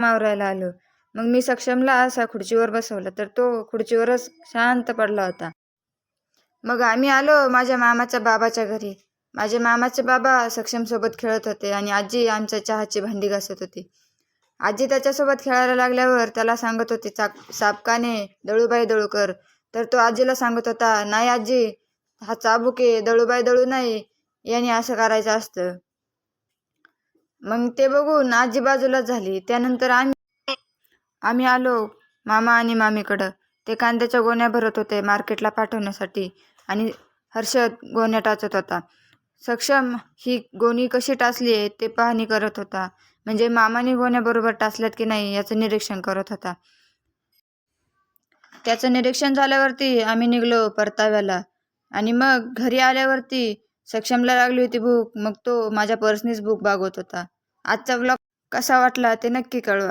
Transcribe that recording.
आवरायला आलो. मग मी सक्षमला असा खुर्चीवर बसवलं तर तो खुर्चीवरच शांत पडला होता. मग आम्ही आलो माझ्या मामाच्या बाबाच्या घरी. माझे मामाचे बाबा सक्षमसोबत खेळत होते आणि आजी आमच्या चहाची भांडी घासत होती. आजी त्याच्यासोबत खेळायला लागल्यावर त्याला सांगत होती, चाबकाने दळूबाई दळू कर. तर तो आजीला सांगत होता, नाही आजी, हा चाबूक आहे, दळूबाई दळू नाही, याने असं करायचं असतं. मग ते बघून आजी बाजूलाच झाली. त्यानंतर आम्ही आलो मामा आणि मामीकडं. ते कांद्याच्या गोण्या भरत होते मार्केटला पाठवण्यासाठी आणि हर्षद गोण्या टाचत होता. सक्षम ही गोणी कशी टाचली आहे ते पाहणी करत होता. म्हणजे मामाने गोण्या बरोबर टाचल्यात की नाही याचं निरीक्षण करत होता. त्याचं निरीक्षण झाल्यावरती आम्ही निघलो परताव्याला आणि मग घरी आल्यावरती सक्षमला लागली होती भूक. मग तो माझ्या पर्सनीच भूक भागवत होता. आजचा व्लॉग कसा वाटला ते नक्की कळवा.